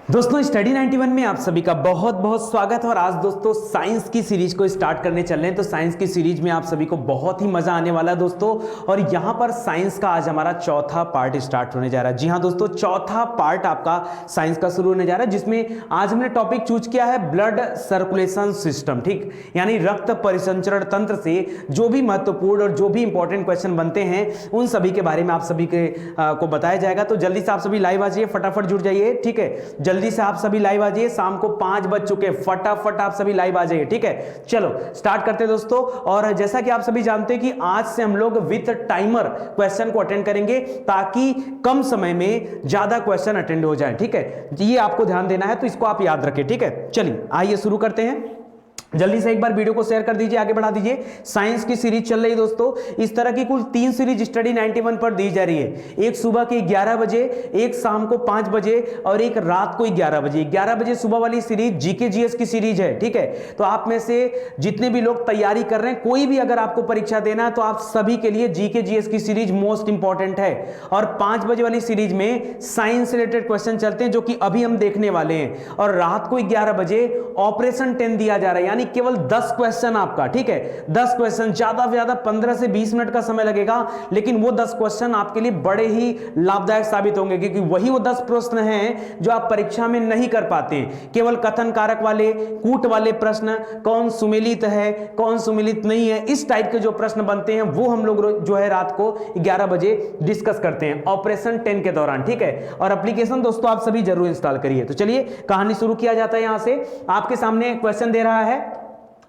दोस्तों स्टडी 91 में आप सभी का बहुत बहुत स्वागत है। और आज दोस्तों साइंस की सीरीज को स्टार्ट करने चल रहे हैं। तो साइंस की सीरीज में आप सभी को बहुत ही मजा आने वाला है दोस्तों। और यहां पर साइंस का आज हमारा चौथा पार्ट स्टार्ट होने जा रहा है। जी हां दोस्तों, चौथा पार्ट आपका साइंस का शुरू होने जा रहा है, जिसमें आज हमने टॉपिक चूज किया है ब्लड सर्कुलेशन सिस्टम। ठीक, यानी रक्त परिसंचरण तंत्र से जो भी महत्वपूर्ण और जो भी इंपॉर्टेंट क्वेश्चन बनते हैं उन सभी के बारे में आप सभी को बताया जाएगा। तो जल्दी से आप सभी लाइव आ जाइए, फटाफट जुड़ जाइए। ठीक है, जल्दी से आप सभी लाइव आ जाइए। शाम को 5 बज चुके, फटाफट आप सभी लाइव आ जाइए। ठीक है, चलो स्टार्ट करते हैं दोस्तों। और जैसा कि आप सभी जानते हैं कि आज से हम लोग विथ टाइमर क्वेश्चन को अटेंड करेंगे, ताकि कम समय में ज्यादा क्वेश्चन अटेंड हो जाए। ठीक है, ये आपको ध्यान देना है, तो इसको आप याद रखें। ठीक है, चलिए आइए शुरू करते हैं। जल्दी से एक बार वीडियो को शेयर कर दीजिए, आगे बढ़ा दीजिए। साइंस की सीरीज चल रही है दोस्तों। इस तरह की कुल 3 सीरीज स्टडी 91 पर दी जा रही है। एक सुबह के 11 बजे, एक शाम को 5 बजे और एक रात को 11 बजे। 11 बजे सुबह वाली सीरीज जीके जीएस की सीरीज है। ठीक है, तो आप में से जितने भी लोग तैयारी कर रहे हैं, कोई भी अगर आपको परीक्षा देना है, तो आप सभी के लिए जीके जीएस की सीरीज मोस्ट इंपॉर्टेंट है। और 5 बजे वाली सीरीज में साइंस रिलेटेड क्वेश्चन चलते हैं, जो कि अभी हम देखने वाले हैं। और रात को 11 बजे ऑपरेशन 10 दिया जा रहा है, यानी केवल 10 क्वेश्चन आपका। ठीक है, 10 क्वेश्चन, ज्यादा से ज्यादा 15 से 20 मिनट का समय लगेगा, लेकिन वो 10 क्वेश्चन आपके लिए बड़े ही लाभदायक साबित होंगे, क्योंकि वही वो 10 प्रश्न हैं जो आप परीक्षा में नहीं कर पाते हैं। केवल कथन कारक वाले, कूट वाले प्रश्न, कौन सुमेलित है कौन सुमेलित नहीं है, इस टाइप के जो प्रश्न बनते हैं वो हम लोग जो है रात को 11 बजे डिस्कस करते हैं ऑपरेशन 10 के दौरान। ठीक है, और एप्लीकेशन दोस्तों आप सभी जरूर इंस्टॉल करिए। तो चलिए कहानी शुरू किया जाता है। यहां से आपके सामने क्वेश्चन दे रहा है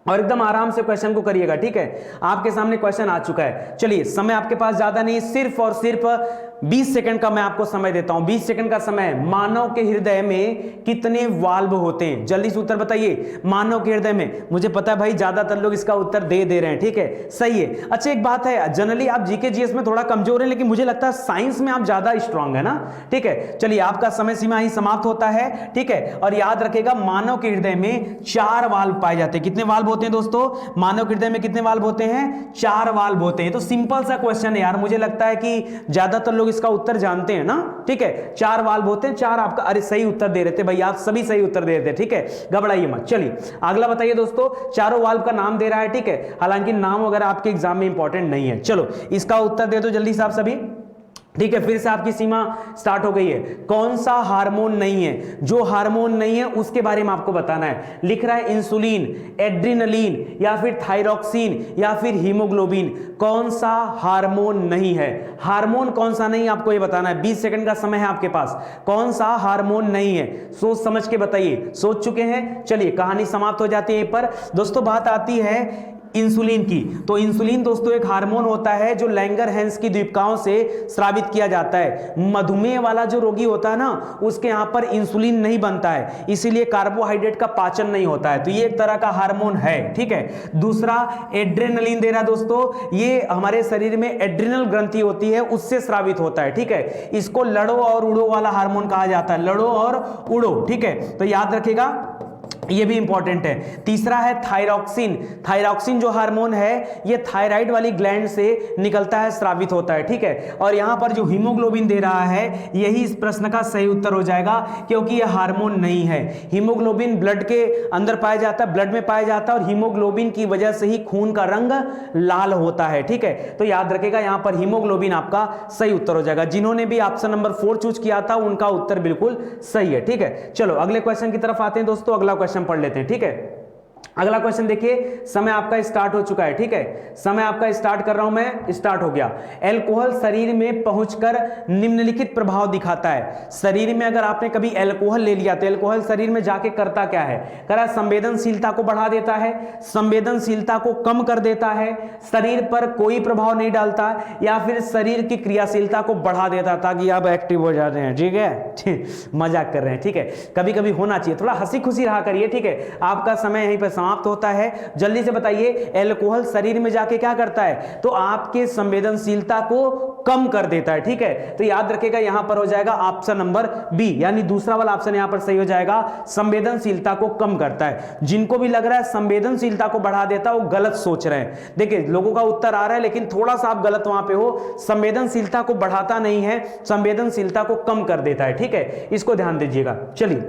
और एकदम आराम से क्वेश्चन को करिएगा। ठीक है, आपके सामने क्वेश्चन आ चुका है। चलिए, समय आपके पास ज्यादा नहीं, सिर्फ और सिर्फ 20 सेकंड का मैं आपको समय देता हूं। 20 सेकंड का समय। मानव के हृदय में कितने वाल्व होते हैं? जल्दी से उत्तर बताइए। मानव के हृदय में, मुझे पता है भाई ज्यादातर लोग इसका उत्तर दे रहे हैं। ठीक है, सही है। अच्छा, एक बात है, जनरली आप जीके जीएस में थोड़ा कमजोर है, लेकिन मुझे लगता है साइंस में आप ज्यादा स्ट्रांग है ना। ठीक है, चलिए आपका समय सीमा ही समाप्त होता है। ठीक है, और याद रखेगा मानव के हृदय में 4 वाल्व पाए जाते हैं। कितने वाल्व होते हैं दोस्तों? मानव के हृदय में कितने वाल्व होते हैं? 4 वाल्व होते हैं। तो सिंपल सा क्वेश्चन है यार, मुझे लगता है कि ज्यादातर लोग इसका उत्तर जानते हैं ना। ठीक है, 4 वाल्व होते हैं। 4 आपका, अरे सही उत्तर दे रहे थे भाई, आप सभी सही उत्तर दे रहे थे। ठीक है, घबराइए मत। चलिए अगला बताइए दोस्तों। चारों वाल्व का नाम दे रहा है। ठीक है, हालांकि नाम वगैरह आपके एग्जाम में इंपॉर्टेंट नहीं है। चलो इसका उत्तर दे दो जल्दी से आप सभी। ठीक है, फिर से आपकी सीमा स्टार्ट हो गई है। कौन सा हार्मोन नहीं है? जो हार्मोन नहीं है उसके बारे में आपको बताना है। लिख रहा है इंसुलिन, एड्रिनलिन, या फिर थायरॉक्सिन, या फिर हीमोग्लोबिन। कौन सा हार्मोन नहीं है? हार्मोन कौन सा नहीं, आपको ये बताना है। 20 सेकंड का समय है आपके पास। कौन सा हार्मोन नहीं है, सोच समझ के बताइए। सोच चुके हैं? चलिए कहानी समाप्त हो जाती है यहीं पर। दोस्तों बात आती है इंसुलिन की। तो इंसुलिन दोस्तों एक हार्मोन होता है जो लैंगरहैंस की द्वीपिकाओं से स्रावित किया जाता है। मधुमेह वाला जो रोगी होता है ना, उसके यहां पर इंसुलिन नहीं बनता है, इसीलिए कार्बोहाइड्रेट का पाचन नहीं होता है। तो ये एक तरह का हार्मोन है। ठीक है, दूसरा एड्रेनलिन दे रहा दोस्तों। ये हमारे शरीर में एड्रिनल ग्रंथि होती है, उससे स्रावित होता है। ठीक है, इसको लड़ो और उड़ो वाला हार्मोन कहा जाता है। लड़ो और उड़ो। ठीक है, तो याद रखेगा, ये भी इंपॉर्टेंट है। तीसरा है थायरॉक्सिन। थायरॉक्सिन जो हार्मोन है, ये थायराइड वाली ग्लैंड से निकलता है, स्रावित होता है। ठीक है, और यहां पर जो हीमोग्लोबिन दे रहा है, यही इस प्रश्न का सही उत्तर हो जाएगा, क्योंकि यह हार्मोन नहीं है। हीमोग्लोबिन ब्लड के अंदर पाया जाता है, ब्लड में पाया जाता है, और हीमोग्लोबिन की वजह से ही खून का रंग लाल होता है। ठीक है, तो याद रखेगा यहां पर हीमोग्लोबिन आपका सही उत्तर हो जाएगा। जिन्होंने भी ऑप्शन नंबर 4 चूज किया था, उनका उत्तर बिल्कुल सही है। ठीक है, चलो अगले क्वेश्चन की तरफ आते हैं दोस्तों। अगला क्वेश्चन पढ़ लेते हैं। ठीक है, अगला क्वेश्चन देखिए। समय आपका स्टार्ट हो चुका है। ठीक है, समय आपका स्टार्ट कर रहा हूं मैं, स्टार्ट हो गया। अल्कोहल शरीर में पहुंचकर निम्नलिखित प्रभाव दिखाता है। शरीर में अगर आपने कभी अल्कोहल ले लिया, तो अल्कोहल शरीर में जाके करता क्या है? करा संवेदनशीलता को बढ़ा देता है, संवेदनशीलता को कम कर देता है, शरीर पर कोई प्रभाव नहीं डालता, या फिर शरीर की क्रियाशीलता को बढ़ा देता ताकि आप एक्टिव हो जाते हैं। ठीक है, मजाक कर रहे हैं। ठीक है, कभी कभी होना चाहिए, थोड़ा हंसी खुशी रहा करिए। ठीक है, आपका समय यहीं पर समाप्त होता है। जल्दी से बताइए, अल्कोहल शरीर में जाके क्या करता है? तो आपके संवेदनशीलता को कम कर देता है। ठीक है, तो याद रखेगा यहां पर हो जाएगा ऑप्शन नंबर बी, यानी दूसरा वाला ऑप्शन यहां पर सही हो जाएगा। संवेदनशीलता को कम करता है। जिनको भी लग रहा है संवेदनशीलता को बढ़ा देता है, वो गलत सोच रहे हैं। देखिए लोगों का उत्तर आ रहा है, लेकिन थोड़ा सा आप गलत वहां पे हो। संवेदनशीलता को बढ़ाता नहीं है, संवेदनशीलता को कम कर देता है। ठीक है, इसको ध्यान दीजिएगा। चलिए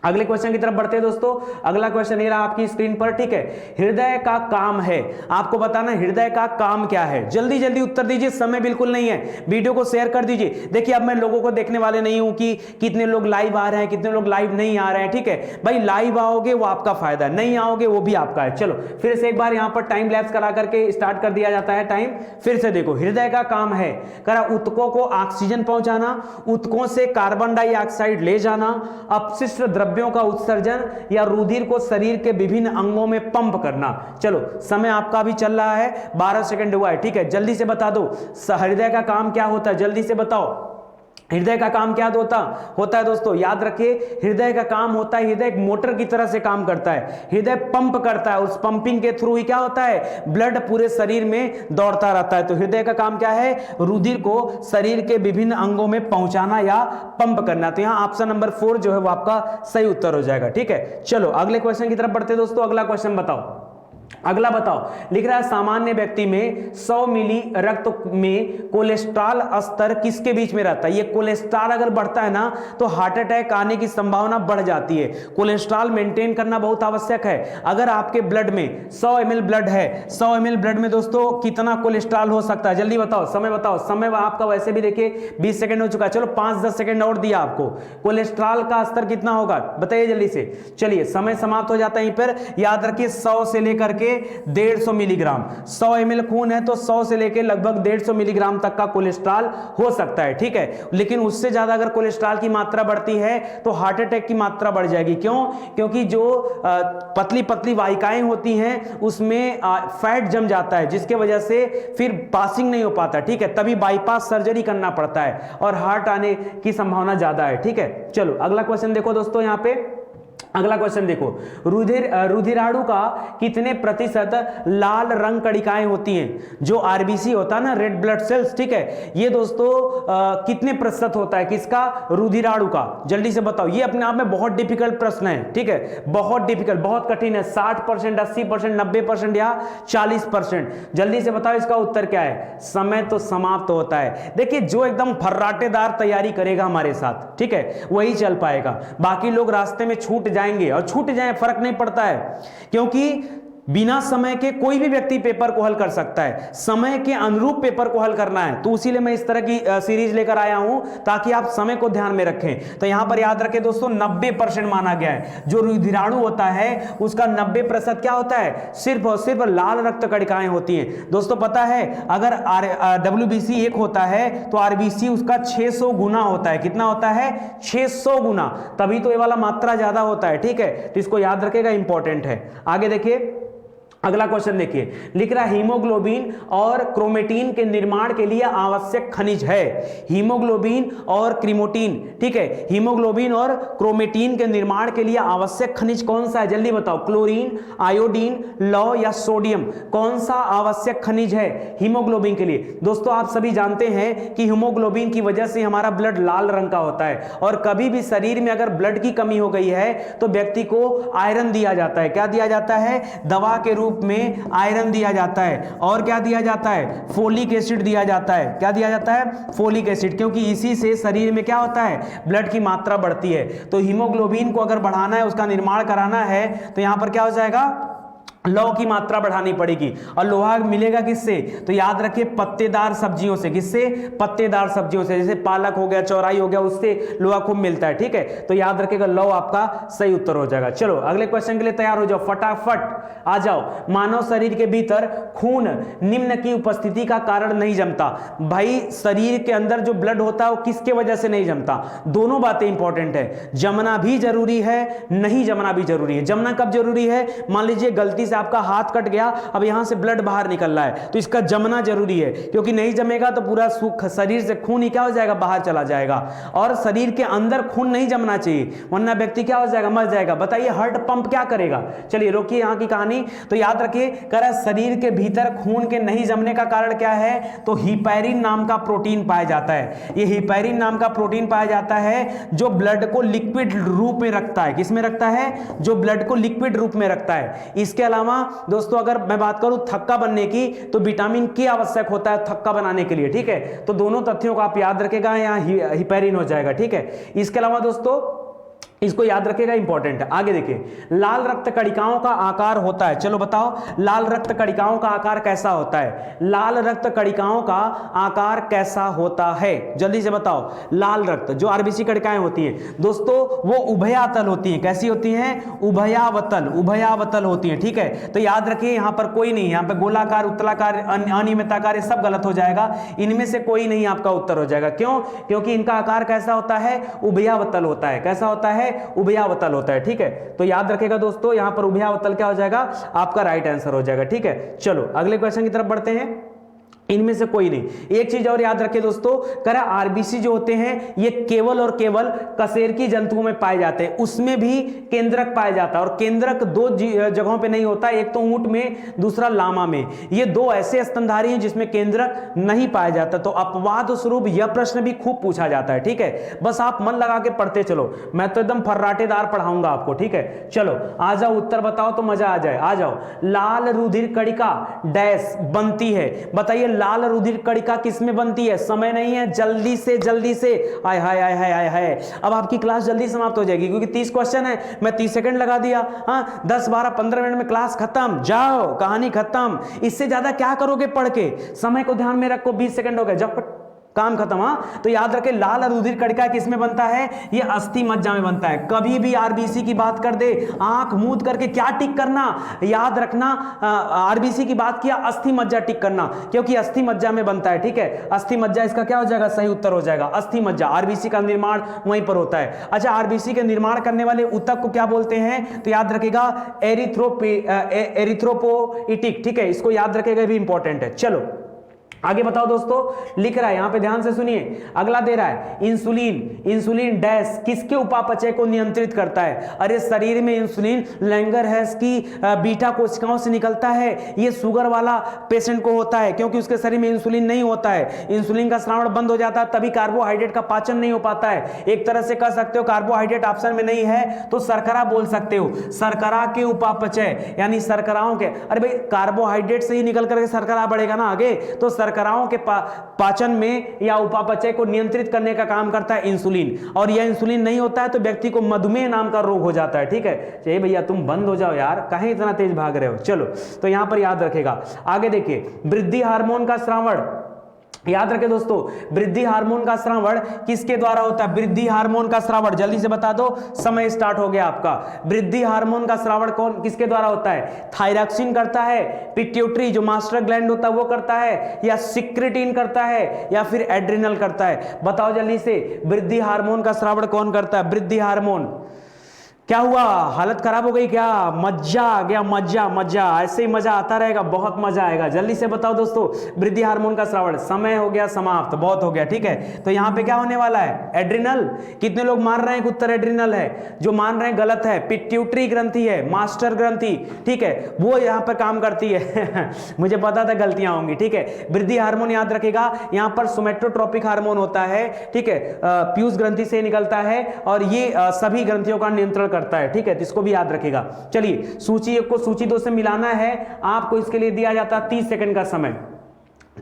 अगले क्वेश्चन की तरफ बढ़ते हैं दोस्तों। अगला क्वेश्चन ये रहा आपकी स्क्रीन पर, ठीक है। हृदय का काम है, आपको बताना हृदय का काम क्या है। जल्दी जल्दी उत्तर दीजिए, समय बिल्कुल नहीं है, वीडियो को शेयर कर दीजिए। देखिए अब मैं लोगों को देखने वाले नहीं हूं कि कितने लोग लाइव आ रहे हैं, कितने लोग लाइव नहीं आ रहे हैं, ठीक है भाई। लाइव आओगे वो आपका फायदा है, नहीं आओगे वो भी आपका है। चलो फिर से एक बार यहां पर टाइम लैप्स करा करके स्टार्ट कर दिया जाता है टाइम। फिर से देखो, हृदय का काम है करा ऊतकों को ऑक्सीजन पहुंचाना, ऊतकों से कार्बन डाइऑक्साइड ले जाना, अपशिष्ट द्रव्यों का उत्सर्जन या रुधिर को शरीर के विभिन्न अंगों में पंप करना। चलो समय आपका भी चल रहा है, 12 सेकंड हुआ है, ठीक है। जल्दी से बता दो हृदय का काम क्या होता है, जल्दी से बताओ हृदय का काम क्या होता है दोस्तों। याद रखिए हृदय का काम होता है, हृदय एक मोटर की तरह से काम करता है। हृदय पंप करता है, उस पंपिंग के थ्रू ही क्या होता है, ब्लड पूरे शरीर में दौड़ता रहता है। तो हृदय का काम क्या है, रुधिर को शरीर के विभिन्न अंगों में पहुंचाना या पंप करना। तो यहां ऑप्शन नंबर 4 जो है वो आपका सही उत्तर हो जाएगा, ठीक है। चलो अगले क्वेश्चन की तरफ बढ़ते दोस्तों। अगला क्वेश्चन बताओ, अगला बताओ, लिख रहा है सामान्य व्यक्ति में 100 मिली रक्त में कोलेस्ट्रॉल स्तर किसके बीच में रहता है। ये कोलेस्ट्रॉल अगर बढ़ता है ना तो हार्ट अटैक आने की संभावना बढ़ जाती है। कोलेस्ट्रॉल मेंटेन करना बहुत आवश्यक है। अगर आपके ब्लड में 100 ml ब्लड है, 100 ml ब्लड में दोस्तों कितना कोलेस्ट्रॉल हो सकता है, जल्दी बताओ, समय बताओ। समय आपका वैसे भी देखिए 20 सेकंड हो चुका है, चलो 5-10 सेकंड और दिया आपको। कोलेस्ट्रॉल का स्तर कितना होगा बताइए जल्दी से। चलिए समय समाप्त हो जाता है यहीं पर। याद रखिए 100 से लेकर के 150 मिलीग्राम, 100 ml खून है तो 100 से लेकर लगभग 150 मिलीग्राम तक का कोलेस्ट्रॉल हो सकता है, ठीक है। लेकिन उससे ज्यादा अगर कोलेस्ट्रॉल की मात्रा बढ़ती है तो हार्ट अटैक की मात्रा बढ़ जाएगी। क्यों? क्योंकि जो पतली पतली वाहिकाएं होती हैं उसमें फैट जम जाता है, जिसके वजह से फिर पासिंग नहीं हो पाता, ठीक है। तभी बाईपास सर्जरी करना पड़ता है और हार्ट आने की संभावना ज्यादा है, ठीक है। चलो अगला क्वेश्चन देखो दोस्तों, यहां पे अगला क्वेश्चन देखो, रुधिराणु का कितने प्रतिशत लाल रंग कणिकाएं होती हैं। जो आरबीसी होता है ना, रेड ब्लड सेल्स, ठीक है, ये दोस्तों कितने प्रतिशत होता है किसका, रुधिराणु का। जल्दी से बताओ। ये अपने आप में बहुत डिफिकल्ट प्रश्न है, ठीक है, बहुत डिफिकल्ट, बहुत कठिन है। 60%, 80%, 90% या 40%। जल्दी से बताओ इसका उत्तर क्या है। समय तो समाप्त होता है। देखिए जो एकदम फर्राटेदार तैयारी करेगा हमारे साथ, ठीक है, वही चल पाएगा। बाकी लोग रास्ते में छूट जाएंगे, और छूट जाए फर्क नहीं पड़ता है, क्योंकि बिना समय के कोई भी व्यक्ति पेपर को हल कर सकता है। समय के अनुरूप पेपर को हल करना है, तो इसीलिए मैं इस तरह की सीरीज लेकर आया हूं ताकि आप समय को ध्यान में रखें। तो यहां पर याद रखें दोस्तों 90% माना गया है। जो रुधिराणु होता है उसका 90% क्या होता है, सिर्फ और सिर्फ लाल रक्त कणिकाएं होती हैं। दोस्तों पता है अगर WBC 1 होता है तो RBC उसका 600 गुना होता है। कितना होता है, 600 गुना, तभी तो ये वाला मात्रा ज्यादा होता है, ठीक है। तो इसको याद रखेगा, इंपॉर्टेंट है। आगे देखिए अगला क्वेश्चन देखिए, लिख रहा है हीमोग्लोबिन और क्रोमेटिन के निर्माण के लिए आवश्यक खनिज है। हीमोग्लोबिन और क्रोमेटिन, ठीक है, हीमोग्लोबिन और क्रोमेटिन के निर्माण के लिए आवश्यक खनिज कौन सा है, जल्दी बताओ। क्लोरीन, आयोडीन, लौह या सोडियम, कौन सा आवश्यक खनिज है हीमोग्लोबिन के लिए। दोस्तों आप सभी जानते हैं कि हीमोग्लोबिन की वजह से हमारा ब्लड लाल रंग का होता है, और कभी भी शरीर में अगर ब्लड की कमी हो गई है तो व्यक्ति को आयरन दिया जाता है। क्या दिया जाता है, दवा के रूप में आयरन दिया जाता है। और क्या दिया जाता है, फोलिक एसिड दिया जाता है। क्या दिया जाता है, फोलिक एसिड, क्योंकि इसी से शरीर में क्या होता है, ब्लड की मात्रा बढ़ती है। तो हीमोग्लोबिन को अगर बढ़ाना है, उसका निर्माण कराना है, तो यहां पर क्या हो जाएगा, लौह की मात्रा बढ़ानी पड़ेगी। और लोहा मिलेगा किससे, तो याद रखिए पत्तेदार सब्जियों से। किससे, पत्तेदार सब्जियों से, जैसे पालक हो गया, चौराई हो गया, उससे लोहा खूब मिलता है, ठीक है। तो याद रखिएगा लौह आपका सही उत्तर हो जाएगा। चलो अगले क्वेश्चन के लिए तैयार हो जाओ, फटाफट आ जाओ। मानव शरीर के भीतर खून निम्न की उपस्थिति का कारण नहीं जमता। भाई शरीर के अंदर जो ब्लड होता है वो किसके वजह से नहीं जमता, दोनों बातें इंपॉर्टेंट है। जमना भी जरूरी है, नहीं जमना भी जरूरी है। जमना कब जरूरी है, मान लीजिए गलती से आपका हाथ कट गया, अब यहां से ब्लड बाहर निकल रहा है, तो इसका जमना जरूरी है, क्योंकि नहीं जमेगा तो पूरा शरीर से खून ही क्या हो जाएगा, बाहर चला जाएगा। और शरीर के अंदर खून नहीं जमना चाहिए, वरना व्यक्ति क्या हो जाएगा, मर जाएगा। बताइए हार्ट पंप क्या करेगा। चलिए रोकिए यहां की कहानी। तो याद रखिए कह रहा शरीर के भीतर खून के नहीं जमने का कारण क्या है, तो हिपैरिन नाम का प्रोटीन पाया जाता है। ये हिपैरिन नाम का प्रोटीन पाया जाता है जो ब्लड को लिक्विड रूप में रखता है। किसमें रखता है, जो ब्लड को लिक्विड रूप में रखता है। इसके अलावा दोस्तों अगर मैं बात करूं थक्का बनने की, तो विटामिन के आवश्यक होता है थक्का बनाने के लिए, ठीक है। तो दोनों तथ्यों को आप याद रखेगा, यहां हिपैरिन हो जाएगा, ठीक है। इसके अलावा दोस्तों इसको याद रखेगा, इंपॉर्टेंट है। आगे देखिए, लाल रक्त कणिकाओं का आकार होता है, चलो बताओ लाल रक्त कणिकाओं का आकार कैसा होता है? लाल रक्त कणिकाओं का आकार कैसा होता है, जल्दी से बताओ। लाल रक्त जो आरबीसी कणिकाएं होती हैं दोस्तों, वो उभयातल होती हैं। कैसी होती हैं? उभयावतल, उभयावतल होती हैं, ठीक है। तो याद रखिए यहां पर कोई नहीं, यहां पर गोलाकार, उत्तलाकार, अनियमिताकार ये सब गलत हो जाएगा, इनमें से कोई नहीं आपका उत्तर हो जाएगा। क्यों? क्योंकि इनका आकार कैसा होता है? उभयावतल होता है। कैसा होता है? उभयावतल होता है, ठीक है। तो याद रखेगा दोस्तों, यहां पर उभयावतल क्या हो जाएगा? आपका राइट आंसर हो जाएगा, ठीक है। चलो अगले क्वेश्चन की तरफ बढ़ते हैं। इनमें से कोई नहीं। एक चीज और याद रखें दोस्तों, करा आरबीसी जो होते हैं ये केवल और केवल कशेरुकी जंतुओं में पाए जाते हैं, उसमें भी केंद्रक पाया जाता है। और केंद्रक दो जगहों पे नहीं होता, एक तो ऊंट में, दूसरा लामा में। ये दो ऐसे स्तनधारी हैं जिसमें केंद्रक नहीं पाया जाता। तो अपवाद स्वरूप यह प्रश्न भी खूब पूछा जाता है, ठीक है। बस आप मन लगा के पढ़ते चलो, मैं तो एकदम फर्राटेदार पढ़ाऊंगा आपको, ठीक है। चलो आ जाओ, उत्तर बताओ तो मजा आ जाए। आ जाओ, लाल रुधिर कणिका डैश बनती है, बताइए लाल रुधिर कणिका किसमें बनती है? समय नहीं है, जल्दी से जल्दी से। हाय हाय हाय हाय हाय, अब आपकी क्लास जल्दी समाप्त हो जाएगी क्योंकि 30 क्वेश्चन है, मैं 30 सेकंड लगा दिया। हाँ 10 12 15 मिनट में क्लास खत्म, जाओ कहानी खत्म। इससे ज्यादा क्या करोगे पढ़ के? समय को ध्यान में रखो, 20 सेकंड हो गए, जब काम खत्म। हाँ तो याद रखें, लाल रुधिर कणिका किसमें बनता है? ये अस्थि मज्जा में बनता है। कभी भी आरबीसी की बात कर दे, आंख मूंद करके क्या टिक करना, याद रखना, आरबीसी की बात किया, अस्थि मज्जा टिक करना, क्योंकि अस्थि मज्जा में बनता है, ठीक है। अस्थि मज्जा इसका क्या हो जाएगा? सही उत्तर हो जाएगा, अस्थि मज्जा। आरबीसी का निर्माण वहीं पर होता है। अच्छा, आरबीसी के निर्माण करने वाले ऊतक को क्या बोलते हैं? तो याद रखेगा एरिथ्रोपोइटिक, ठीक है, इसको याद रखेगा, भी इंपॉर्टेंट है। चलो आगे बताओ दोस्तों, लिख रहा है यहां पे, ध्यान से सुनिए। अगला दे रहा है इंसुलिन, इंसुलिन डैश किसके उपापचय को नियंत्रित करता है? अरे शरीर में इंसुलिन लैंगरहैंस की बीटा कोशिकाओं से निकलता है। ये शुगर वाला पेशेंट को होता है क्योंकि उसके शरीर में इंसुलिन नहीं होता है, इंसुलिन का श्रावण बंद हो जाता है, तभी कार्बोहाइड्रेट का पाचन नहीं हो पाता है। एक तरह से कह सकते हो कार्बोहाइड्रेट ऑप्शन में नहीं है तो शर्करा बोल सकते हो। शर्करा के उपापचय यानी शर्कराओं के, अरे भाई कार्बोहाइड्रेट से ही निकल करके शर्करा बढ़ेगा ना आगे, तो शर्कराओं के पाचन में या उपापचय को नियंत्रित करने का काम करता है इंसुलिन। और यह इंसुलिन नहीं होता है तो व्यक्ति को मधुमेह नाम का रोग हो जाता है, ठीक है। चाहिए भैया तुम बंद हो जाओ यार, कहीं इतना तेज भाग रहे हो। चलो तो यहां पर याद रखेगा। आगे देखिए, वृद्धि हार्मोन का स्रावण, याद रखें दोस्तों, वृद्धि हार्मोन का स्रावण किसके द्वारा होता है? वृद्धि हार्मोन का स्रावण जल्दी से बता दो, समय स्टार्ट हो गया आपका। वृद्धि हार्मोन का स्रावण कौन किसके द्वारा होता है? थायरॉक्सिन करता है, पिट्यूटरी जो मास्टर ग्लैंड होता है वो करता है, या सिक्रेटिन करता है, या फिर एड्रिनल करता है? बताओ जल्दी से, वृद्धि हार्मोन का स्रावण कौन करता है? वृद्धि हार्मोन। क्या हुआ, हालत खराब हो गई क्या? मजा आ गया, मजा मजा, ऐसे ही मजा आता रहेगा, बहुत मजा आएगा। जल्दी से बताओ दोस्तों, वृद्धि हार्मोन का स्रावण। समय हो गया समाप्त, बहुत हो गया, ठीक है। तो यहां पे क्या होने वाला है? एड्रिनल। कितने लोग मान रहे हैं कि उत्तर एड्रिनल है? जो मान रहे हैं गलत है, पिट्यूटरी ग्रंथि है, मास्टर ग्रंथि, ठीक है, वो यहां पर काम करती है। मुझे पता था गलतियां होंगी, ठीक है। वृद्धि हार्मोन याद रखेगा, यहां पर सोमेटोट्रोपिक हार्मोन होता है, ठीक है, पीयूष ग्रंथि से निकलता है और ये सभी ग्रंथियों का नियंत्रण करता है, ठीक है। तो इसको भी याद रखेगा। चलिए, सूची 1 को सूची 2 से मिलाना है आपको, इसके लिए दिया जाता है 30 सेकंड का समय।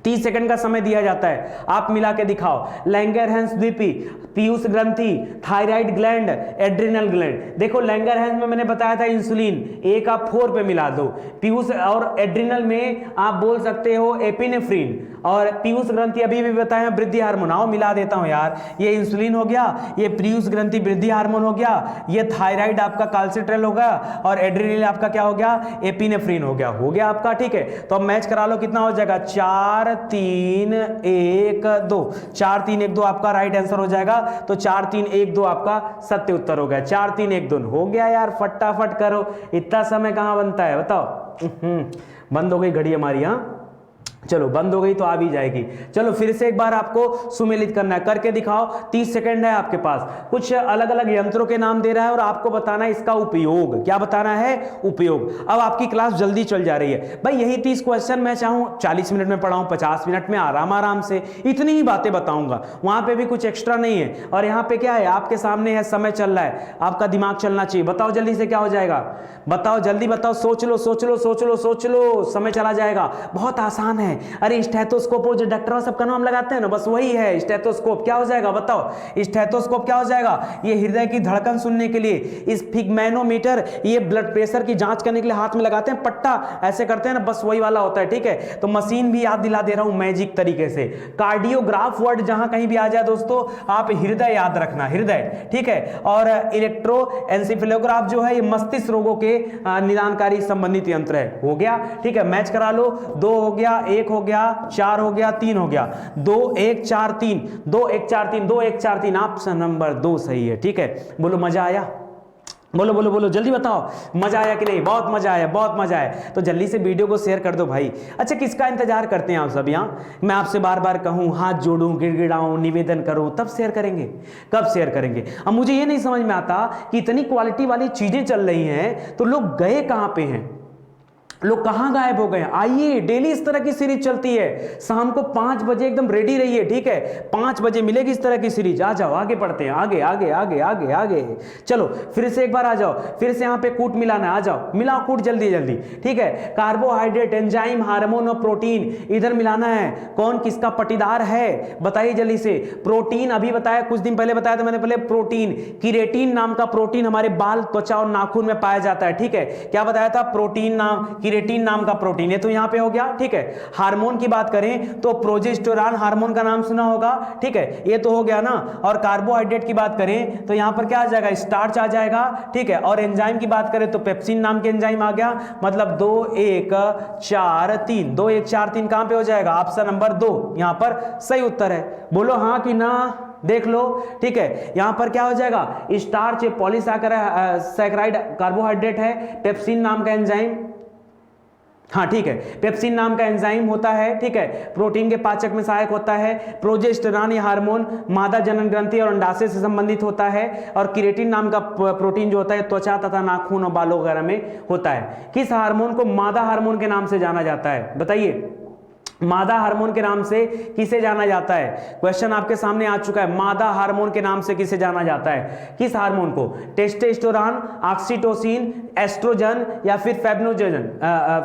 30 सेकंड का समय दिया जाता है, आप मिला के दिखाओ। लैंगरहैंस द्वीपी, पीयूष ग्रंथि, थायराइड ग्लैंड, एड्रिनल ग्लैंड। देखो लैंगरहैंस में मैंने बताया था इंसुलिन, एक आप 4 पे मिला दो। पीयूष और एड्रिनल में आप बोल सकते हो एपिनेफ्रिन, और पीयूष ग्रंथि अभी भी बताया वृद्धि हार्मोन। आओ मिला देता हूं यार, ये इंसुलिन हो गया, ये पीयूष ग्रंथि वृद्धि हार्मोन हो गया, ये थायराइड आपका कैल्सिट्रेल होगा, और एड्रिनल आपका क्या हो गया? एपिनेफ्रिन हो गया आपका, ठीक है। तो अब मैच करा लो, कितना हो जाएगा? 4 3 1 2, 4 3 1 2 आपका राइट आंसर हो जाएगा। तो 4 3 1 2 आपका सत्य उत्तर हो गया। 4 3 1 2 हो गया यार, फटाफट करो, इतना समय कहां बनता है बताओ। बंद हो गई घड़ी हमारी, हाँ चलो बंद हो गई तो आ भी जाएगी। चलो फिर से एक बार आपको सुमेलित करना है, करके दिखाओ। 30 सेकंड है आपके पास। कुछ अलग अलग यंत्रों के नाम दे रहा है और आपको बताना है इसका उपयोग। क्या बताना है? उपयोग। अब आपकी क्लास जल्दी चल जा रही है भाई, यही 30 क्वेश्चन मैं चाहूं 40 मिनट में पढ़ाऊं, 50 मिनट में आराम से इतनी ही बातें बताऊंगा, वहां पे भी कुछ एक्स्ट्रा नहीं है। और यहाँ पे क्या है, आपके सामने है, समय चल रहा है, आपका दिमाग चलना चाहिए। बताओ जल्दी से क्या हो जाएगा, बताओ जल्दी बताओ, सोच लो, समय चला जाएगा। बहुत आसान है, अरे स्टेथोस्कोप, वो जो डॉक्टर सबका नाम लगाते हैं ना, बस वही है स्टेथोस्कोप। क्या हो जाएगा बताओ, स्टेथोस्कोप क्या हो जाएगा, ये हृदय की धड़कन सुनने के लिए। स्फिग्मेनोमीटर ये ब्लड प्रेशर की जांच करने के लिए हाथ में लगाते हैं, पट्टा ऐसे करते हैं ना, बस वही वाला होता है, ठीक है। तो मशीन भी याद दिला दे रहा हूं मैजिक तरीके से। कार्डियोग्राफ वर्ड जहां कहीं भी आ जाए दोस्तों, आप हृदय याद रखना, हृदय, ठीक है। और इलेक्ट्रोएन्सेफेलोग्राफ जो है ये मस्तिष्क रोगों के निदानकारी संबंधित यंत्र है। हो गया, ठीक है, मैच करा लो। 2 हो गया, 1 हो गया, 4 हो गया, 3 हो गया। 2 1 4 3, 2 1 4 3, 2 1 4 3, ऑप्शन नंबर 2 सही है, ठीक है। बोलो मजा आया, बोलो बोलो बोलो, जल्दी बताओ मजा आया कि नहीं। बहुत मजा आया, बहुत मजा आया। तो जल्दी से वीडियो को शेयर कर दो भाई। अच्छा, किसका इंतजार करते हैं आप सब यहाँ? मैं आपसे बार बार कहूँ, हाथ जोड़ूं, गिड़गिड़ाऊं, निवेदन करूं, तब शेयर करेंगे। कब शेयर करेंगे? अब मुझे ये नहीं समझ में आता कि इतनी क्वालिटी वाली चीजें चल रही हैं तो लोग गए कहां पे हैं, लोग कहां गायब हो गए? आइए, डेली इस तरह की सीरीज चलती है। शाम को 5 बजे एकदम रेडी रहिए, ठीक है। 5 बजे मिलेगी इस तरह की सीरीज। आ जाओ, आगे बढ़ते हैं, आगे आगे आगे आगे आगे। चलो फिर से एक बार आ जाओ, फिर से यहां पे कूट मिलाना, आ जाओ, मिलाओ कूट जल्दी जल्दी, ठीक है। कार्बोहाइड्रेट, एंजाइम, हार्मोन और प्रोटीन इधर मिलाना है। कौन किसका पटीदार है बताइए जल्दी से। प्रोटीन अभी बताया, कुछ दिन पहले बताया था मैंने, पहले प्रोटीन, किरेटिन नाम का प्रोटीन हमारे बाल, त्वचा और नाखून में पाया जाता है, ठीक है। क्या बताया था? प्रोटीन नाम, किरेटिन नाम का प्रोटीन है। तो यहां पे हो गया, ठीक है। हार्मोन की बात करें तो प्रोजेस्टेरोन हार्मोन का नाम सुना होगा, ठीक है, ये तो हो गया ना। और कार्बोहाइड्रेट की बात करें तो यहां पर क्या आ जाएगा? स्टार्च आ जाएगा, ठीक है। और एंजाइम की बात करें तो पेप्सिन नाम के एंजाइम आ गया। मतलब 2 1 4 3, 2 1 4 3 कहां पे हो जाएगा? ऑप्शन नंबर 2 यहां पर सही उत्तर है। बोलो हां कि ना, देख लो, ठीक है। यहां पर क्या हो जाएगा? स्टार्च पॉलीसैकेराइड कार्बोहाइड्रेट है, पेप्सिन नाम का एंजाइम, हाँ ठीक है, पेप्सिन नाम का एंजाइम होता है, ठीक है। प्रोटीन के पाचक में सहायक होता है। प्रोजेस्टेरॉन ये हार्मोन मादा जनन ग्रंथि और अंडाशय से संबंधित होता है। और किरेटिन नाम का प्रोटीन जो होता है त्वचा तथा नाखून और बालों वगैरह में होता है। किस हार्मोन को मादा हार्मोन के नाम से जाना जाता है बताइए? मादा हार्मोन के नाम से किसे जाना जाता है? क्वेश्चन आपके सामने आ चुका है। मादा हार्मोन के नाम से किसे जाना जाता है? किस हार्मोन को? टेस्टोस्टेरोन, ऑक्सीटोसिन, एस्ट्रोजन या फिर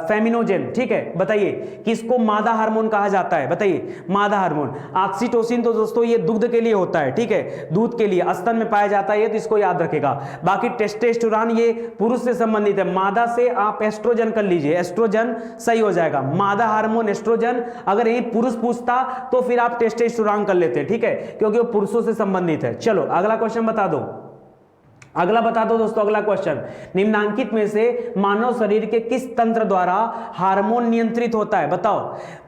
फेमिनोजेन, ठीक है। बताइए किसको मादा हार्मोन कहा जाता है? बताइए मादा हार्मोन। ऑक्सीटोसिन तो दोस्तों ये दुग्ध के लिए होता है, ठीक है, दूध के लिए, स्तन में पाया जाता है ये, तो इसको याद रखेगा। बाकी टेस्टोस्टेरोन ये पुरुष से संबंधित है। मादा से आप एस्ट्रोजन कर लीजिए, एस्ट्रोजन सही हो जाएगा। मादा हार्मोन एस्ट्रोजन, अगर यही पुरुष पूछता तो फिर आप टेस्टोस्टेरोन कर लेते, ठीक है, क्योंकि वो पुरुषों से संबंधित है। चलो अगला क्वेश्चन बता दो, अगला बता दो दोस्तों। अगला क्वेश्चन, निम्नांकित में से मानव शरीर के किस तंत्र द्वारा हार्मोन नियंत्रित होता है? बताओ,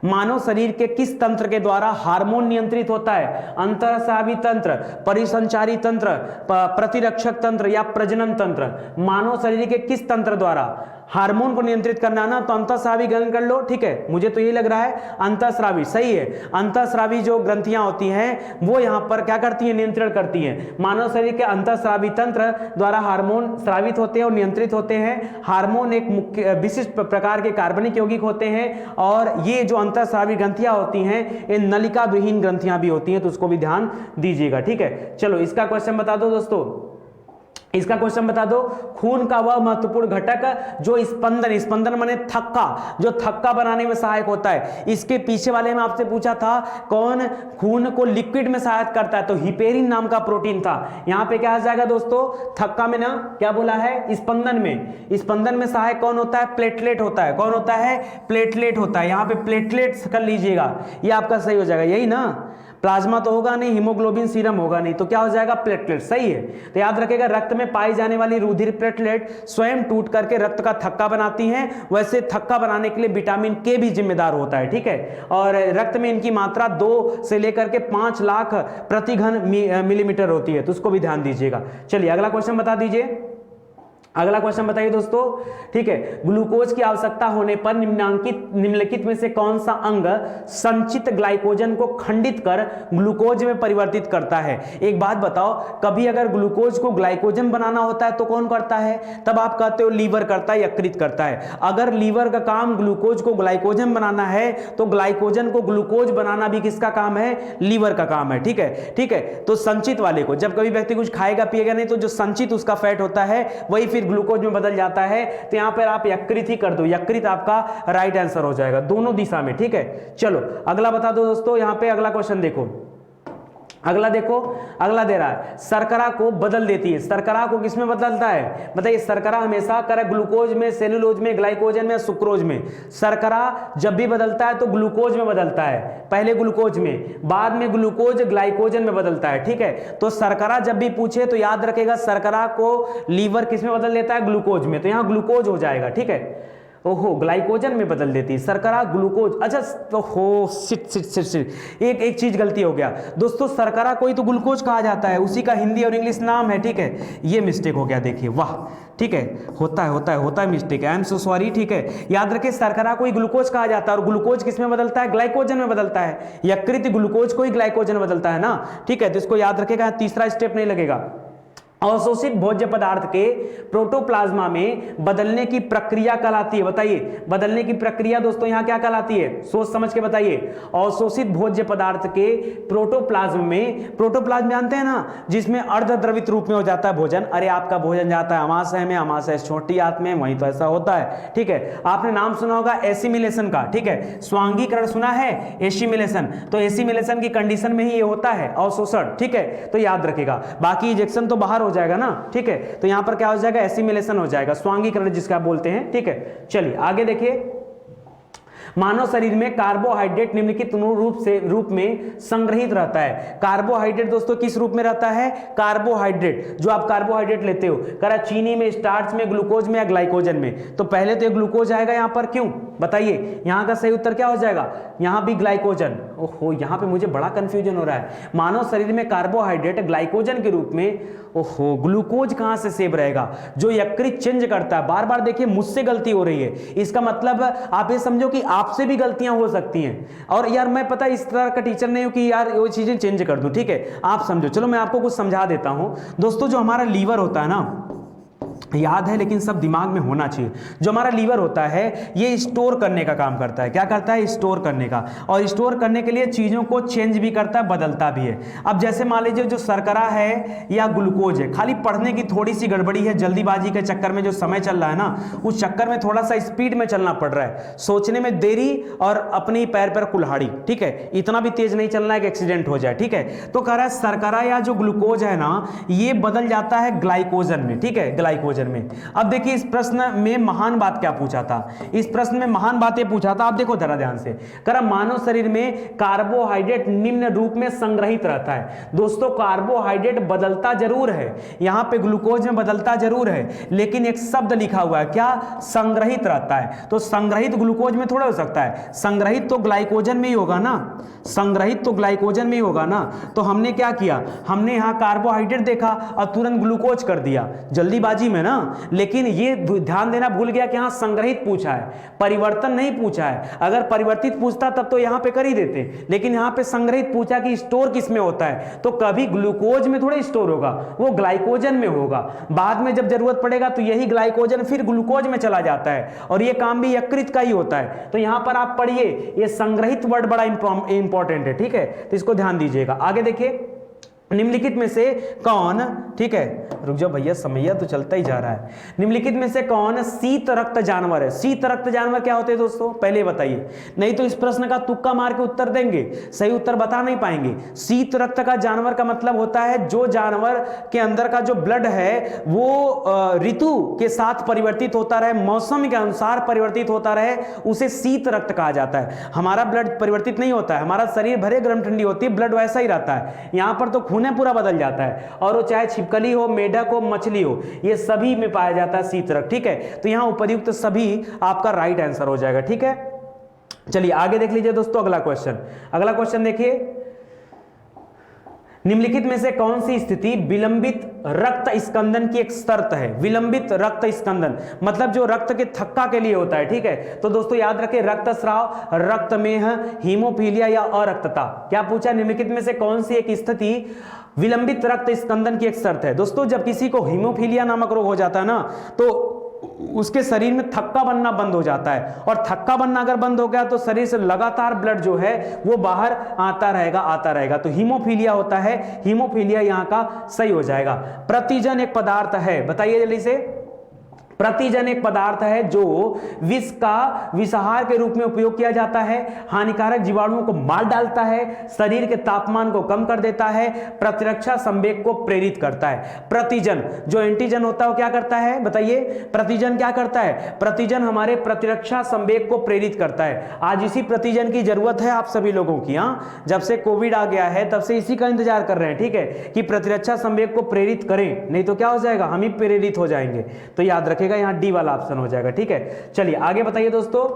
मानव शरीर के किस तंत्र के द्वारा हार्मोन नियंत्रित होता है? अंतःस्रावी तंत्र, परिसंचारी तंत्र, प्रतिरक्षक तंत्र या प्रजनन तंत्र? मानव शरीर के किस तंत्र द्वारा हार्मोन को नियंत्रित करना है ना, तो अंतःस्रावी ग्रहण कर लो, ठीक है। मुझे तो यही लग रहा है अंतःस्रावी सही है। अंतःस्रावी जो ग्रंथियां होती हैं वो यहां पर क्या करती हैं? नियंत्रण करती हैं। मानव शरीर के अंतःस्रावी तंत्र द्वारा हार्मोन स्रावित होते हैं और नियंत्रित होते हैं। हार्मोन एक मुख्य विशिष्ट प्रकार के कार्बनिक यौगिक होते हैं और ये जो अंतःस्रावी ग्रंथियां होती हैं ये नलिका विहीन ग्रंथियां भी होती हैं, तो उसको भी ध्यान दीजिएगा, ठीक है। चलो इसका क्वेश्चन बता दो दोस्तों, इसका क्वेश्चन बता दो। खून का वह महत्वपूर्ण घटक जो स्पंदन, स्पंदन माने थक्का, जो थक्का बनाने में सहायक होता है। इसके पीछे वाले में आपसे पूछा था कौन खून को लिक्विड में सहायता करता है, तो हिपेरिन नाम का प्रोटीन था। यहां पे क्या आ जाएगा दोस्तों? थक्का में ना क्या बोला है? स्पंदन में। स्पंदन में सहायक कौन होता है? प्लेटलेट होता है। कौन होता है? प्लेटलेट होता है। यहां पे प्लेटलेट्स कर लीजिएगा, ये आपका सही हो जाएगा, यही ना। प्लाज्मा तो होगा नहीं, हीमोग्लोबिन, सीरम होगा नहीं, तो क्या हो जाएगा? प्लेटलेट सही है। तो याद रखेगा, रक्त में पाई जाने वाली रुधिर प्लेटलेट स्वयं टूट करके रक्त का थक्का बनाती हैं। वैसे थक्का बनाने के लिए विटामिन के भी जिम्मेदार होता है, ठीक है। और रक्त में इनकी मात्रा 2 से लेकर के 5 लाख प्रति घन मिलीमीटर होती है, तो उसको भी ध्यान दीजिएगा। चलिए अगला क्वेश्चन बता दीजिए, अगला क्वेश्चन बताइए दोस्तों, ठीक है। ग्लूकोज की आवश्यकता होने पर निम्नलिखित में से कौन सा अंग संचित ग्लाइकोजन को खंडित कर ग्लूकोज में परिवर्तित करता है? एक बात बताओ, कभी अगर ग्लूकोज को ग्लाइकोजन बनाना होता है तो कौन करता है? तब आप कहते हो लीवर करता है, यकृत करता है। अगर लीवर का काम ग्लूकोज को ग्लाइकोजन बनाना है तो ग्लाइकोजन को ग्लूकोज बनाना भी किसका काम है? लीवर का काम है, ठीक है, ठीक है। तो संचित वाले को, जब कभी व्यक्ति कुछ खाएगा पिएगा नहीं तो जो संचित उसका फैट होता है वही फिर ग्लूकोज में बदल जाता है, तो यहां पर आप यकृत ही कर दो, यकृत आपका राइट आंसर हो जाएगा दोनों दिशा में, ठीक है। चलो अगला बता दो दोस्तों, यहां पे अगला क्वेश्चन देखो, अगला देखो, अगला दे रहा है शर्करा को बदल देती है। शर्करा को किसमें बदलता है बताइए? शर्करा हमेशा करे ग्लूकोज में, सेलुलोज में, ग्लाइकोजन में, सुक्रोज में। शर्करा जब भी बदलता है तो ग्लूकोज में बदलता है, पहले ग्लूकोज में, बाद में ग्लूकोज ग्लाइकोजन में बदलता है, ठीक है। तो शर्करा जब भी पूछे तो याद रखेगा शर्करा को लीवर किस में बदल देता है? ग्लूकोज में, तो यहां ग्लूकोज हो जाएगा, ठीक है। ओहो, ग्लाइकोजन में बदल देती है शर्करा ग्लूकोज। अच्छा तो हो सिट एक चीज गलती हो गया दोस्तों, शर्करा को ही तो ग्लूकोज कहा जाता है, उसी का हिंदी और इंग्लिश नाम है, ठीक है। ये मिस्टेक हो गया, देखिए, वाह, ठीक है, होता है mistake, I am so sorry, ठीक है। याद रखिए शर्करा को ही ग्लूकोज कहा जाता है, और ग्लूकोज किस में बदलता है? ग्लाइकोजन में बदलता है। यकृत ग्लूकोज को ही ग्लाइकोजन में बदलता है ना, ठीक है। तो इसको याद रखेगा, तीसरा स्टेप नहीं लगेगा। अवशोषित भोज्य पदार्थ के प्रोटोप्लाज्मा में बदलने की प्रक्रिया कहलाती है, बताइए बदलने की प्रक्रिया दोस्तों यहां क्या कहलाती है? सोच समझ के बताइए। अवशोषित भोज्य पदार्थ के प्रोटोप्लाज्म में, प्रोटोप्लाज्म जानते हैं ना, जिसमें अर्धद्रवित रूप में हो जाता है भोजन। अरे आपका भोजन जाता है अमाशय में, अमाशय छोटी आंत में, वहीं तो ऐसा होता है, ठीक है। आपने नाम सुना होगा एसिमिलेशन का, ठीक है, स्वांगीकरण सुना है, एसिमिलेशन, तो एसिमिलेशन की कंडीशन में ही ये होता है अवशोषण, ठीक है। तो याद रखेगा, बाकी इजेक्शन तो बाहर हो जाएगा ना, ठीक है। तो यहां पर क्या हो जाएगा? एसिमिलेशन हो जाएगा, स्वांगीकरण जिसका बोलते हैं, ठीक है। चलिए आगे देखिए, मानव शरीर में कार्बोहाइड्रेट निम्नलिखित रूप में संग्रहित रहता है। कार्बोहाइड्रेट दोस्तों किस रूप में रहता है? कार्बोहाइड्रेट, जो आप कार्बोहाइड्रेट लेते हो, करा चीनी में, स्टार्च में, ग्लूकोज में या ग्लाइकोजन में, तो पहले तो ग्लूकोज आएगा यहां पर, क्यों बताइए? यहां का सही उत्तर क्या हो जाएगा? यहां भी ग्लाइकोजन। ओहो, यहां पे मुझे बड़ा कंफ्यूजन हो रहा है। मानव शरीर में कार्बोहाइड्रेट ग्लाइकोजन के रूप में, ओहो, ग्लूकोज कहां से सेव रहेगा? जो यकृत चेंज करता है, बार बार देखिए मुझसे गलती हो रही है, इसका मतलब आप ये समझो कि आपसे भी गलतियां हो सकती हैं। और यार मैं पता इस तरह का टीचर नहीं हूं कि यार वो चीजें चेंज कर दूं, ठीक है, आप समझो। चलो मैं आपको कुछ समझा देता हूं दोस्तों। जो हमारा लीवर होता है ना, याद है लेकिन सब दिमाग में होना चाहिए, जो हमारा लीवर होता है ये स्टोर करने का काम करता है। क्या करता है? स्टोर करने का, और स्टोर करने के लिए चीजों को चेंज भी करता है, बदलता भी है। अब जैसे मान लीजिए जो शर्करा है या ग्लूकोज है, खाली पढ़ने की थोड़ी सी गड़बड़ी है, जल्दीबाजी के चक्कर में जो समय चल रहा है ना, उस चक्कर में थोड़ा सा स्पीड में चलना पड़ रहा है, सोचने में देरी और अपनी पैर पर कुल्हाड़ी, ठीक है, इतना भी तेज नहीं चलना है कि एक्सीडेंट हो जाए, ठीक है। तो कह रहा है शर्करा या जो ग्लूकोज है ना, ये बदल जाता है ग्लाइकोजन में, ठीक है, ग्लाइकोजन में। अब देखिए इस प्रश्न में महान बात क्या पूछा था? इस प्रश्न में महान बात ये पूछा था, आप देखो जरा ध्यान से, करा मानव शरीर में कार्बोहाइड्रेट निम्न रूप में संग्रहित रहता है। दोस्तों कार्बोहाइड्रेट बदलता जरूर है, यहां पे ग्लूकोज में बदलता जरूर है, लेकिन एक शब्द लिखा हुआ है, क्या? संग्रहित रहता है। तो संग्रहित ग्लूकोज में थोड़ा हो सकता है, संग्रहित तो ग्लाइकोजन में ही होगा ना, संग्रहित तो ग्लाइकोजन में ही होगा ना। तो हमने क्या किया? हमने यहां कार्बोहाइड्रेट देखा और तुरंत ग्लूकोज कर दिया, जल्दीबाजी में ना। लेकिन ये ध्यान देना भूल गया कि यहां संग्रहित पूछा है, परिवर्तन नहीं पूछा है। अगर परिवर्तित पूछता तब तो यहां पे कर ही देते, लेकिन यहां पे संग्रहित पूछा कि स्टोर किस में होता है, तो कभी ग्लूकोज में थोड़ा स्टोर होगा, वो ग्लाइकोजन में होगा। बाद में जब जरूरत पड़ेगा तो यही ग्लाइकोजन फिर ग्लूकोज में चला जाता है, और ये काम भी यकृत का ही होता है। तो यहां पर आप पढ़िए, ये संग्रहित वर्ड बड़ा इंपॉर्टेंट है, ठीक है, तो इसको ध्यान दीजिएगा। आगे देखिए, निम्नलिखित में से कौन, ठीक है, रुक जाओ भैया, समैया तो चलता ही जा रहा है। निम्नलिखित में से कौन शीत रक्त जानवर है? शीत रक्त जानवर क्या होते हैं दोस्तों, पहले बताइए, नहीं तो इस प्रश्न का तुक्का मार के उत्तर देंगे, सही उत्तर बता नहीं पाएंगे। शीत रक्त का जानवर का मतलब होता है जो जानवर के अंदर का जो ब्लड है वो ऋतु के साथ परिवर्तित होता रहे, मौसम के अनुसार परिवर्तित होता रहे, उसे शीत रक्त कहा जाता है। हमारा ब्लड परिवर्तित नहीं होता है, हमारा शरीर भरे गर्म ठंडी होती है, ब्लड वैसा ही रहता है। यहां पर तो खून पूरा बदल जाता है, और वो चाहे छिपकली हो, मेढक हो, मछली हो, ये सभी में पाया जाता है शीत रक्त, ठीक है। तो यहां उपयुक्त सभी आपका राइट आंसर हो जाएगा, ठीक है। चलिए आगे देख लीजिए दोस्तों, अगला क्वेश्चन, अगला क्वेश्चन देखिए, निम्नलिखित में से कौन सी स्थिति विलंबित रक्त स्कंदन की एक शर्त है? विलंबित रक्त स्कंदन मतलब जो रक्त के थक्का के लिए होता है, ठीक है। तो दोस्तों याद रखें, रक्तस्राव, रक्तमेह, हीमोफीलिया या अरक्तता। क्या पूछा? निम्नलिखित में से कौन सी एक स्थिति विलंबित रक्त स्कंदन की एक शर्त है? दोस्तों जब किसी को हीमोफीलिया नामक रोग हो जाता है ना, तो उसके शरीर में थक्का बनना बंद हो जाता है, और थक्का बनना अगर बंद हो गया तो शरीर से लगातार ब्लड जो है वो बाहर आता रहेगा। तो हीमोफीलिया होता है, हीमोफीलिया यहां का सही हो जाएगा। प्रतिजन एक पदार्थ है, बताइए जल्दी से, प्रतिजन एक पदार्थ है जो विष का विषाहार के रूप में उपयोग किया जाता है, हानिकारक जीवाणुओं को मार डालता है, शरीर के तापमान को कम कर देता है, प्रतिरक्षा संवेग को प्रेरित करता है। प्रतिजन जो एंटीजन होता है वो क्या करता है बताइए? प्रतिजन क्या करता है? प्रतिजन हमारे प्रतिरक्षा संवेग को प्रेरित करता है। आज इसी प्रतिजन की जरूरत है आप सभी लोगों की। जब से कोविड आ गया है तब से इसी का इंतजार कर रहे हैं, ठीक है, कि प्रतिरक्षा संवेग को प्रेरित करें, नहीं तो क्या हो जाएगा, हम ही प्रेरित हो जाएंगे। तो याद रखें, यहां डी वाला ऑप्शन हो जाएगा, ठीक है। चलिए आगे बताइए दोस्तों,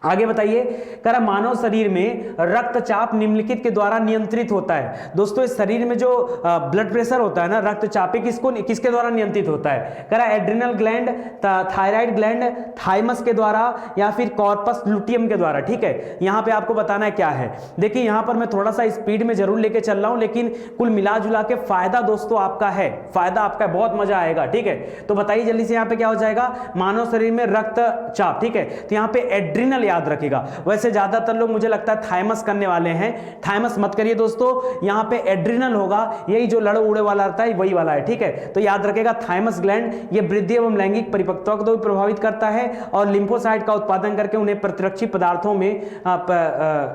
आगे बताइए। कह रहा मानव शरीर में रक्तचाप निम्नलिखित के द्वारा नियंत्रित होता है। दोस्तों इस शरीर में जो ब्लड प्रेशर होता है ना, रक्तचाप किसके द्वारा नियंत्रित होता है? कह रहा adrenal gland, thyroid gland, thymus के द्वारा या फिर कॉर्पस लुटियम के द्वारा, ठीक है। यहां पे आपको बताना है क्या है। देखिए यहां पर मैं थोड़ा सा स्पीड में जरूर लेके चल रहा हूं, लेकिन कुल मिला जुला के फायदा दोस्तों आपका है, फायदा आपका बहुत मजा आएगा, ठीक है। तो बताइए जल्दी से, यहां पे क्या हो जाएगा? मानव शरीर में रक्तचाप, ठीक है। तो यहां पे एड्रिनल याद रखिएगा। वैसे ज्यादातर लोग मुझे लगता है थाइमस करने वाले हैं, थाइमस मत करिए दोस्तों, यहां पे एड्रिनल होगा, यही जो लड़ उड़े वाला रहता है वही वाला है, ठीक है। तो याद रखिएगा थाइमस ग्लैंड ये वृद्धि एवं लैंगिक परिपक्वता को भी प्रभावित करता है और लिम्फोसाइट का उत्पादन करके उन्हें प्रतिरक्षी पदार्थों में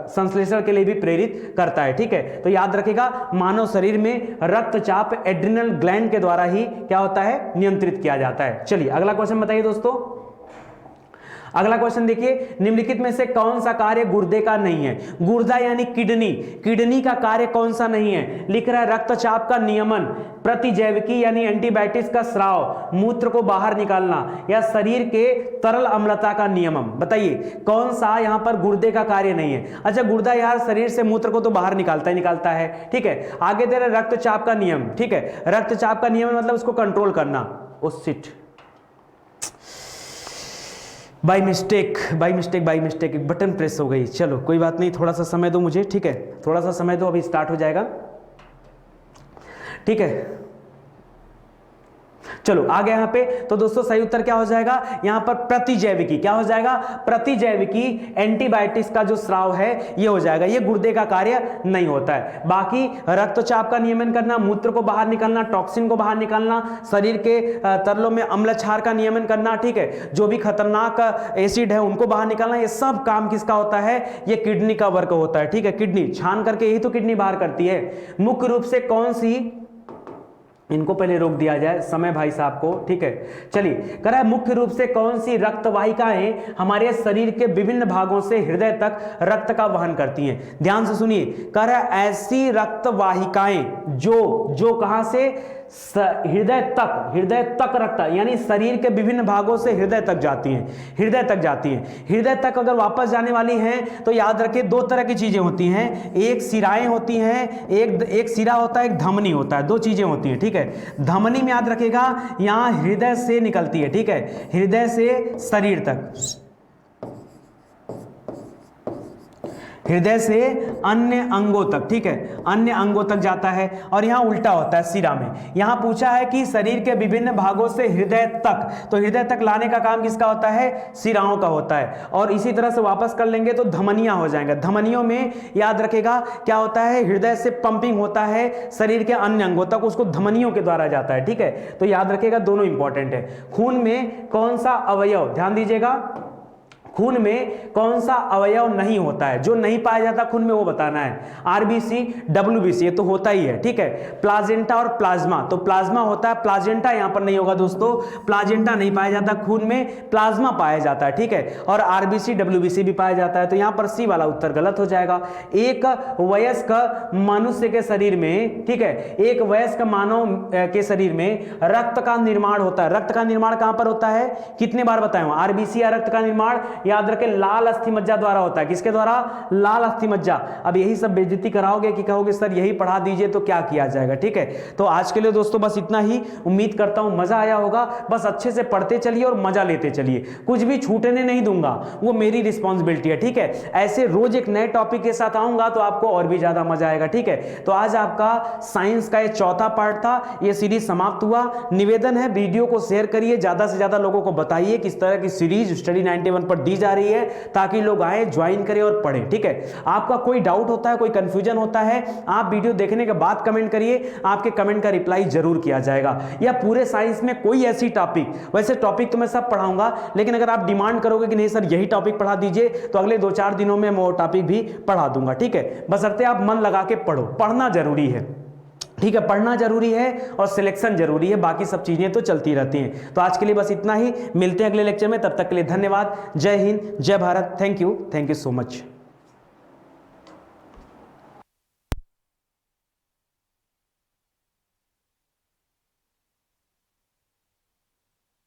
संश्लेषण के लिए भी प्रेरित करता है, ठीक है। तो याद रखिएगा मानव शरीर में रक्तचाप एड्रिनल ग्लैंड के द्वारा ही क्या होता है? नियंत्रित किया जाता है। चलिए अगला क्वेश्चन बताइए दोस्तों। अगला क्वेश्चन देखिए, निम्नलिखित में से कौन सा कार्य गुर्दे का नहीं है? गुर्दा यानी किडनी, किडनी का कार्य कौन सा नहीं है? लिख रहा है रक्तचाप का नियमन, प्रतिजैविकी यानी एंटीबायोटिक्स का स्राव, मूत्र को बाहर निकालना या शरीर के तरल अम्लता का नियमन। बताइए कौन सा यहां पर गुर्दे का कार्य नहीं है? अच्छा गुर्दा यार शरीर से मूत्र को तो बाहर निकालता है, ठीक है। आगे दे रहे रक्तचाप का नियम, ठीक है। रक्तचाप का नियमन मतलब उसको कंट्रोल करना। ओ शिट, बाई मिस्टेक एक बटन प्रेस हो गई। चलो कोई बात नहीं, थोड़ा सा समय दो मुझे, ठीक है, थोड़ा सा समय दो, अभी स्टार्ट हो जाएगा, ठीक है। चलो आगे यहां पे तो दोस्तों सही उत्तर क्या हो जाएगा? यहां पर प्रतिजैविकी, क्या हो जाएगा? प्रतिजैविकी एंटीबायोटिक्स का जो स्राव है ये हो जाएगा, ये गुर्दे का कार्य नहीं होता है। बाकी रक्तचाप का नियमन करना, मूत्र को बाहर निकालना, टॉक्सिन को बाहर निकालना, शरीर के तरलों में अम्ल क्षार का नियमन करना, ठीक है, जो भी खतरनाक एसिड है उनको बाहर निकालना, ये सब काम किसका होता है? ये किडनी का वर्क होता है, ठीक है। किडनी छान करके यही तो किडनी बाहर करती है। मुख्य रूप से कौन सी, इनको पहले रोक दिया जाए समय भाई साहब को, ठीक है। चलिए कह रहा है मुख्य रूप से कौन सी रक्तवाहिकाएं हमारे शरीर के विभिन्न भागों से हृदय तक रक्त का वहन करती हैं? ध्यान से सुनिए, कह रहा है ऐसी रक्तवाहिकाएं जो कहां से? हृदय तक रक्त, यानी शरीर के विभिन्न भागों से हृदय तक जाती हैं, हृदय तक अगर वापस जाने वाली हैं तो याद रखिए दो तरह की चीजें होती हैं, एक सिराएं होती हैं, एक सिरा होता है, एक धमनी होता है, दो चीजें होती हैं, ठीक है। धमनी में याद रखिएगा यहां हृदय से निकलती है, ठीक है, हृदय से शरीर तक, हृदय से अन्य अंगों तक, ठीक है, अन्य अंगों तक जाता है। और यहां उल्टा होता है सिरा में। यहां पूछा है कि शरीर के विभिन्न भागों से हृदय तक, तो हृदय तक लाने का काम किसका होता है? सिराओं का होता है। और इसी तरह से वापस कर लेंगे तो धमनियां हो जाएंगे। धमनियों में याद रखेगा क्या होता है? हृदय से पंपिंग होता है शरीर के अन्य अंगों तक, उसको धमनियों के द्वारा जाता है, ठीक है। तो याद रखेगा दोनों इंपॉर्टेंट है। खून में कौन सा अवयव, ध्यान दीजिएगा, खून में कौन सा अवयव नहीं होता है? जो नहीं पाया जाता खून में वो बताना है। आरबीसी, डब्ल्यूबीसी ये तो होता ही है, ठीक है। प्लाजेंटा और प्लाज्मा, तो प्लाज्मा होता है, प्लाजेंटा यहां पर नहीं होगा दोस्तों, प्लाजेंटा नहीं पाया जाता खून में, प्लाज्मा पाया जाता है, ठीक है। और आरबीसी डब्ल्यूबीसी भी पाया जाता है, तो यहां पर सी वाला उत्तर गलत हो जाएगा। एक वयस्क मनुष्य के शरीर में, ठीक है, एक वयस्क मानव के शरीर में रक्त का निर्माण होता है। रक्त का निर्माण कहां पर होता है? कितने बार बताया हूं? आरबीसी या रक्त का निर्माण याद रखें लाल अस्थि मज्जा द्वारा होता है। किसके द्वारा? लाल अस्थि मज्जा। अब यही सब बेइज्जती कराओगे कि कहोगे सर यही पढ़ा दीजिए तो क्या किया जाएगा, ठीक है। तो आज के लिए दोस्तों बस इतना ही, उम्मीद करता हूं मजा आया होगा। बस अच्छे से पढ़ते चलिए और मजा लेते चलिए, कुछ भी छूटने नहीं दूंगा, वो मेरी रिस्पॉन्सिबिलिटी है, ठीक है। ऐसे रोज एक नए टॉपिक के साथ आऊंगा तो आपको और भी ज्यादा मजा आएगा, ठीक है। तो आज आपका साइंस का ये चौथा पार्ट था, ये सीरीज समाप्त हुआ। निवेदन है वीडियो को शेयर करिए, ज्यादा से ज्यादा लोगों को बताइए किस तरह की सीरीज स्टडी 91 पर दी दी जा रही है ताकि लोग आए, ज्वाइन करें और पढ़ें। ठीक है, आपका कोई डाउट होता है, कोई कंफ्यूजन होता है, आप वीडियो देखने के बाद कमेंट करिए, आपके कमेंट का रिप्लाई जरूर किया जाएगा। या पूरे साइंस में कोई ऐसी टॉपिक, वैसे टॉपिक तो मैं सब पढ़ाऊंगा, लेकिन अगर आप डिमांड करोगे कि नहीं सर यही टॉपिक पढ़ा दीजिए, तो अगले 2-4 दिनों में मैं वो टॉपिक भी पढ़ा दूंगा। ठीक है, बशर्ते आप मन लगा के पढ़ो, पढ़ना जरूरी है। ठीक है, पढ़ना जरूरी है और सिलेक्शन जरूरी है, बाकी सब चीजें तो चलती रहती हैं। तो आज के लिए बस इतना ही, मिलते हैं अगले लेक्चर में, तब तक के लिए धन्यवाद। जय हिंद, जय Bharat, thank you so much.